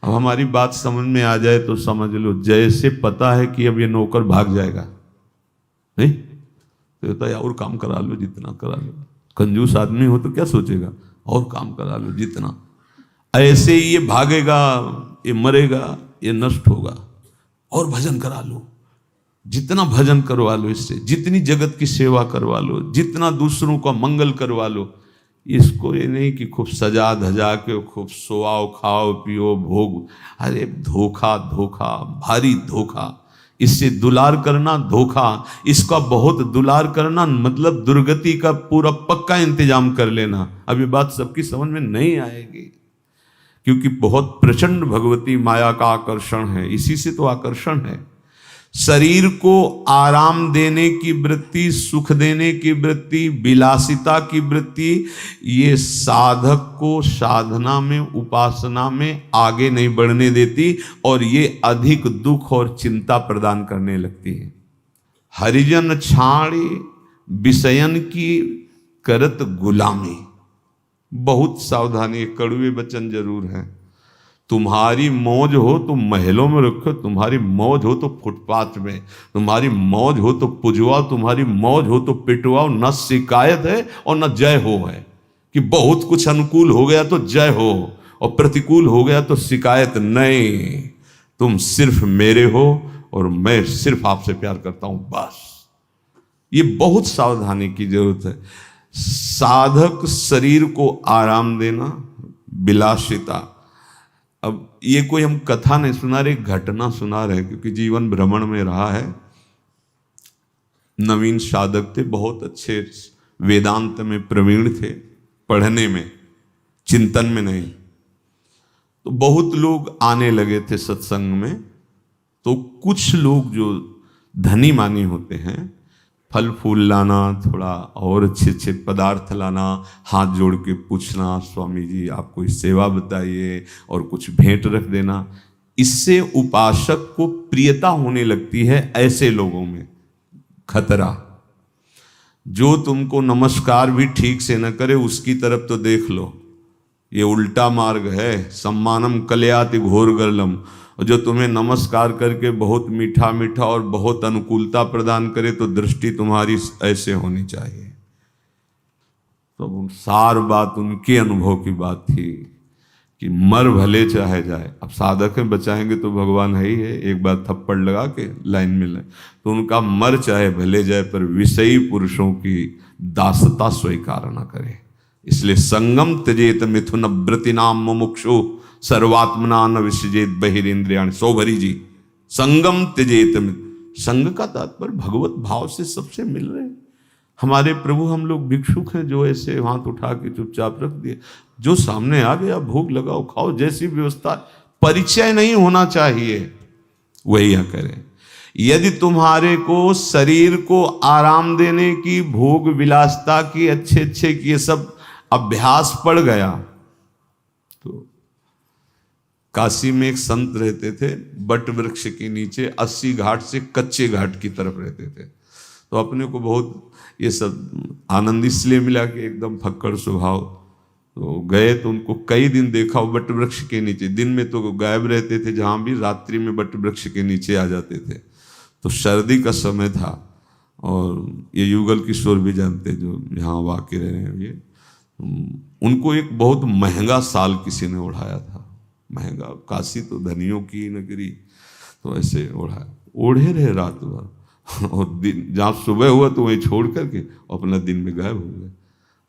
अब हमारी बात समझ में आ जाए तो समझ लो, जैसे पता है कि अब ये नौकर भाग जाएगा, नहीं तो होता है और काम करा लो, जितना करा लो। कंजूस आदमी हो तो क्या सोचेगा, और काम करा लो जितना। ऐसे ही ये भागेगा, ये मरेगा, ये नष्ट होगा, और भजन करा लो, जितना भजन करवा लो इससे, जितनी जगत की सेवा करवा लो, जितना दूसरों का मंगल करवा लो। इसको ये नहीं कि खूब सजा धजा के खूब सोआओ खाओ पियो भोग। अरे धोखा धोखा, भारी धोखा। इससे दुलार करना धोखा, इसका बहुत दुलार करना मतलब दुर्गति का पूरा पक्का इंतजाम कर लेना। अब ये बात सबकी समझ में नहीं आएगी, क्योंकि बहुत प्रचंड भगवती माया का आकर्षण है, इसी से तो आकर्षण है। शरीर को आराम देने की वृत्ति, सुख देने की वृत्ति, विलासिता की वृत्ति, ये साधक को साधना में, उपासना में आगे नहीं बढ़ने देती, और ये अधिक दुख और चिंता प्रदान करने लगती है। हरिजन छाड़े विषयन की करत गुलामी। बहुत सावधानी, कड़वे वचन जरूर हैं। तुम्हारी मौज हो तो महलों में रखो, तुम्हारी मौज हो तो फुटपाथ में, तुम्हारी मौज हो तो पुजवाओ, तुम्हारी मौज हो तो पिटवाओ। न शिकायत है और न जय हो है, कि बहुत कुछ अनुकूल हो गया तो जय हो और प्रतिकूल हो गया तो शिकायत नहीं। तुम सिर्फ मेरे हो और मैं सिर्फ आपसे प्यार करता हूं, बस। ये बहुत सावधानी की जरूरत है। साधक शरीर को आराम देना, विलासिता। अब ये कोई हम कथा नहीं सुना रहे, घटना सुना रहे, क्योंकि जीवन भ्रमण में रहा है। नवीन साधक थे, बहुत अच्छे, वेदांत में प्रवीण थे, पढ़ने में, चिंतन में नहीं। तो बहुत लोग आने लगे थे सत्संग में। तो कुछ लोग जो धनी मानी होते हैं, फल फूल लाना, थोड़ा और अच्छे अच्छे पदार्थ लाना, हाथ जोड़ के पूछना, स्वामी जी आप कोई सेवा बताइए, और कुछ भेंट रख देना। इससे उपासक को प्रियता होने लगती है। ऐसे लोगों में खतरा, जो तुमको नमस्कार भी ठीक से न करे उसकी तरफ तो देख लो, ये उल्टा मार्ग है। सम्मानम कलयाति घोर गर्लम। और जो तुम्हें नमस्कार करके बहुत मीठा मीठा और बहुत अनुकूलता प्रदान करे तो दृष्टि तुम्हारी ऐसे होनी चाहिए। तो सार बात उनके अनुभव की बात थी कि मर भले चाहे जाए। अब साधक में बचाएंगे तो भगवान है ही है, एक बार थप्पड़ लगा के लाइन में ले, तो उनका मर चाहे भले जाए, पर विषयी पुरुषों की दासता स्वीकार न करे। इसलिए संगम त्यजेत मिथुन व्रति नाम मुमुक्षु सर्वात्मना न विसृजेत बहिरेन्द्रियाणि। सौभरी जी, संगम त्यजेत। संग का तात्पर्य भगवत भाव से सबसे मिल रहे हैं। हमारे प्रभु, हम लोग भिक्षुक हैं जो ऐसे हाथ उठा के चुपचाप रख दिए, जो सामने आ गया भोग लगाओ खाओ, जैसी व्यवस्था, परिचय नहीं होना चाहिए, वही करें। यदि तुम्हारे को शरीर को आराम देने की, भोग विलासता की, अच्छे अच्छे की, ये सब अभ्यास पड़ गया, तो काशी में एक संत रहते थे, बट वृक्ष के नीचे 80 घाट से कच्चे घाट की तरफ रहते थे। तो अपने को बहुत ये सब आनंद इसलिए मिला कि एकदम फक्कड़ स्वभाव। तो गए तो उनको कई दिन देखा, वो बट वृक्ष के नीचे, दिन में तो गायब रहते थे जहाँ भी, रात्रि में बट वृक्ष के नीचे आ जाते थे। तो सर्दी का समय था, और ये युगल किशोर भी जानते जो यहाँ वाक़ रहे हैं, ये उनको एक बहुत महंगा साल किसी ने उड़ाया था। महंगा, काशी तो धनियों की नगरी, तो ऐसे ओढ़े रहे रात भर, और दिन जहाँ सुबह हुआ तो वहीं छोड़ करके अपना दिन में गायब हो गए।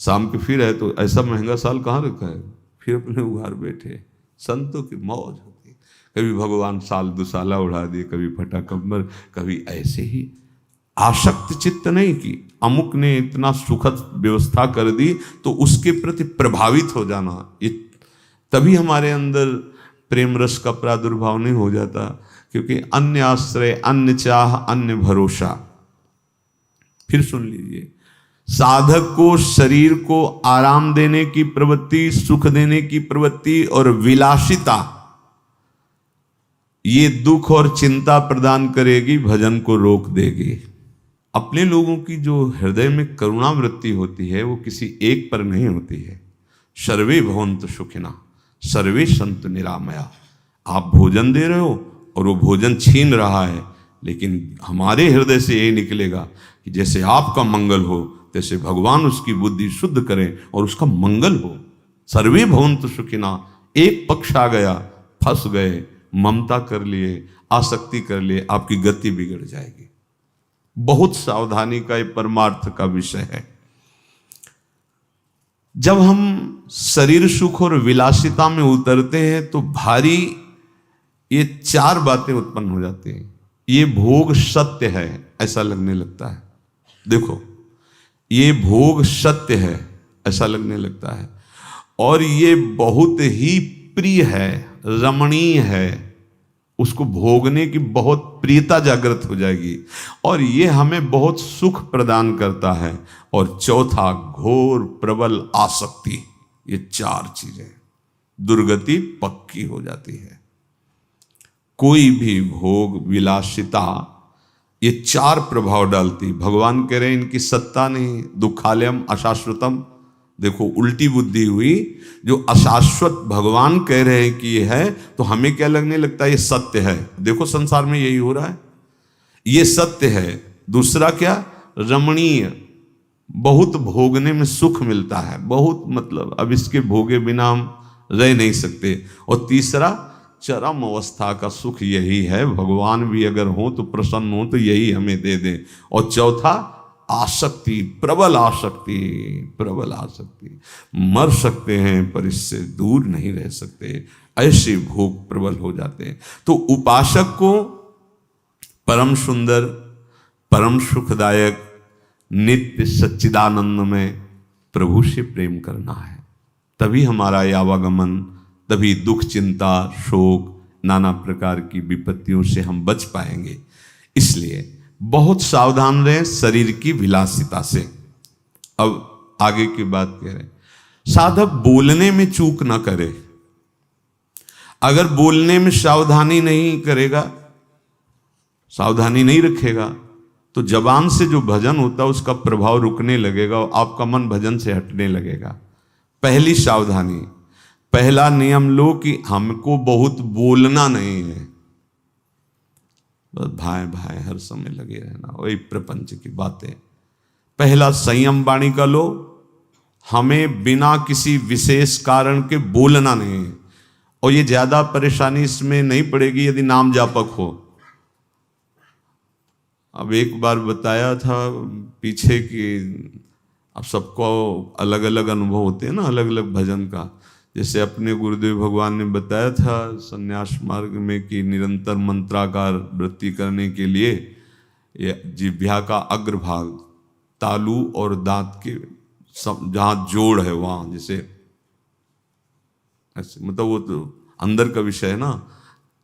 शाम के फिर आए तो ऐसा महंगा साल कहाँ रखा है, फिर अपने उघार बैठे। संतों की मौज होती, कभी भगवान साल दुसाला उड़ा दिए, कभी फटा कमर, कभी ऐसे ही आसक्त चित्त नहीं कि अमुक ने इतना सुखद व्यवस्था कर दी तो उसके प्रति प्रभावित हो जाना। ये तभी हमारे अंदर प्रेम रस का प्रादुर्भाव नहीं हो जाता, क्योंकि अन्य आश्रय, अन्य चाह, अन्य भरोसा। फिर सुन लीजिए, साधक को शरीर को आराम देने की प्रवृत्ति, सुख देने की प्रवृत्ति और विलासिता, ये दुख और चिंता प्रदान करेगी, भजन को रोक देगी। अपने लोगों की जो हृदय में करुणा वृत्ति होती है वो किसी एक पर नहीं होती है। सर्वे भवन्तु सुखिनः सर्वे सन्तु निरामया। आप भोजन दे रहे हो और वो भोजन छीन रहा है, लेकिन हमारे हृदय से यही निकलेगा कि जैसे आपका मंगल हो तैसे भगवान उसकी बुद्धि शुद्ध करें और उसका मंगल हो। सर्वे भवन्तु सुखिना। एक पक्ष आ गया, फंस गए, ममता कर लिए, आसक्ति कर लिए, आपकी गति बिगड़ जाएगी। बहुत सावधानी का ये परमार्थ का विषय है। जब हम शरीर सुख और विलासिता में उतरते हैं तो भारी ये चार बातें उत्पन्न हो जाती हैं। ये भोग सत्य है ऐसा लगने लगता है। देखो, ये भोग सत्य है ऐसा लगने लगता है, और ये बहुत ही प्रिय है, रमणीय है, उसको भोगने की बहुत प्रियता जागृत हो जाएगी, और ये हमें बहुत सुख प्रदान करता है। और चौथा, घोर प्रबल आसक्ति। ये चार चीजें, दुर्गति पक्की हो जाती है। कोई भी भोग विलासिता ये चार प्रभाव डालती। भगवान कह रहे हैं इनकी सत्ता नहीं, दुखालयम अशाश्वतम। देखो, उल्टी बुद्धि हुई। जो अशाश्वत भगवान कह रहे हैं कि ये है, तो हमें क्या लगने लगता है ये सत्य है। देखो, संसार में यही हो रहा है, ये सत्य है। दूसरा क्या, रमणीय, बहुत भोगने में सुख मिलता है, बहुत, मतलब अब इसके भोगे बिना हम रह नहीं सकते। और तीसरा, चरम अवस्था का सुख यही है, भगवान भी अगर हो तो प्रसन्न हो तो यही हमें दे दे। और चौथा, आसक्ति, प्रबल आसक्ति, प्रबल आसक्ति। मर सकते हैं पर इससे दूर नहीं रह सकते, ऐसे भोग प्रबल हो जाते हैं। तो उपासक को परम सुंदर, परम सुखदायक, नित्य सच्चिदानंद में प्रभु से प्रेम करना है। तभी हमारा आवागमन, तभी दुख, चिंता, शोक, नाना प्रकार की विपत्तियों से हम बच पाएंगे। इसलिए बहुत सावधान रहें शरीर की विलासिता से। अब आगे की बात कह रहे हैं, साधक बोलने में चूक ना करे। अगर बोलने में सावधानी नहीं करेगा, सावधानी नहीं रखेगा, तो जबान से जो भजन होता है उसका प्रभाव रुकने लगेगा और आपका मन भजन से हटने लगेगा। पहली सावधानी, पहला नियम लो कि हमको बहुत बोलना नहीं है, बस भाई भाई हर समय लगे रहना, वही प्रपंच की बातें। पहला संयम वाणी का लो, हमें बिना किसी विशेष कारण के बोलना नहीं है। और ये ज्यादा परेशानी इसमें नहीं पड़ेगी यदि नाम जापक हो। अब एक बार बताया था पीछे कि अब सबको अलग अलग अनुभव होते हैं ना, अलग अलग भजन का। जैसे अपने गुरुदेव भगवान ने बताया था संन्यास मार्ग में कि निरंतर मंत्राकार वृत्ति करने के लिए ये जिह्वा का अग्रभाग, तालू और दांत के जहाँ जोड़ है वहाँ, जैसे ऐसे, मतलब वो तो अंदर का विषय है ना,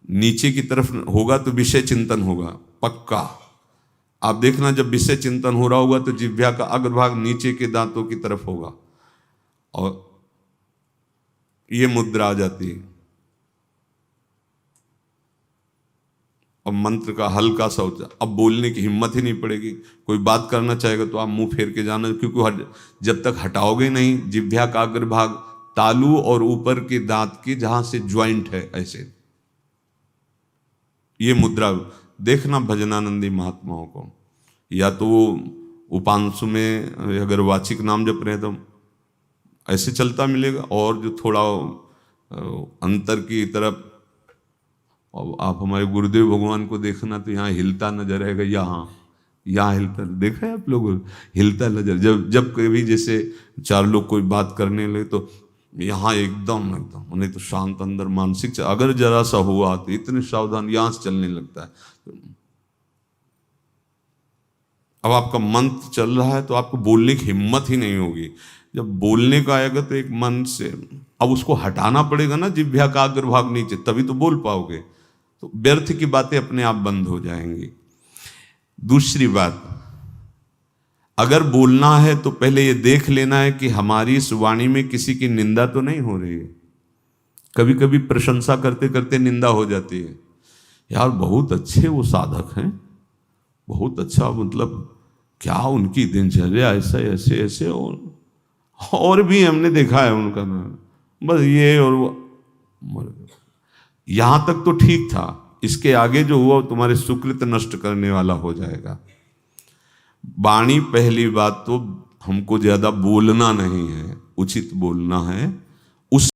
नीचे की तरफ होगा तो विषय चिंतन होगा पक्का। आप देखना जब विषय चिंतन हो रहा होगा तो जिह्वा का अग्रभाग नीचे के दांतों की तरफ होगा और ये मुद्रा आ जाती है। और मंत्र का हल्का सा होता है, अब बोलने की हिम्मत ही नहीं पड़ेगी। कोई बात करना चाहेगा तो आप मुंह फेर के जाना, क्योंकि जब तक हटाओगे नहीं जिह्वा का अग्रभाग, तालू और ऊपर के दांत की जहां से ज्वाइंट है, ऐसे ये मुद्रा देखना भजनानंदी महात्माओं को। या तो उपांशु में अगर वाचिक नाम जप रहे तो ऐसे चलता मिलेगा, और जो थोड़ा अंतर की तरफ, और आप हमारे गुरुदेव भगवान को देखना तो यहाँ हिलता नजर आएगा, यहाँ हिलता, देखा है आप लोग, हिलता नजर। जब कभी जैसे चार लोग कोई बात करने लगे तो यहाँ एकदम नहीं तो शांत अंदर मानसिक, अगर जरा सा हुआ तो इतने सावधान यहाँ से चलने लगता है। अब आपका मंत्र चल रहा है तो आपको बोलने की हिम्मत ही नहीं होगी। जब बोलने का आएगा तो एक मन से अब उसको हटाना पड़ेगा ना जिह्वा का अग्रभाग नीचे, तभी तो बोल पाओगे। तो व्यर्थ की बातें अपने आप बंद हो जाएंगी। दूसरी बात, अगर बोलना है तो पहले ये देख लेना है कि हमारी इस वाणी में किसी की निंदा तो नहीं हो रही है। कभी कभी प्रशंसा करते करते निंदा हो जाती है, यार बहुत अच्छे वो साधक हैं, बहुत अच्छा, मतलब क्या उनकी दिनचर्या ऐसा ऐसे ऐसे, और भी हमने देखा है उनका, बस ये और वो। यहां तक तो ठीक था, इसके आगे जो हुआ वो तुम्हारे सुकृत नष्ट करने वाला हो जाएगा। वाणी, पहली बात तो हमको ज्यादा बोलना नहीं है, उचित बोलना है।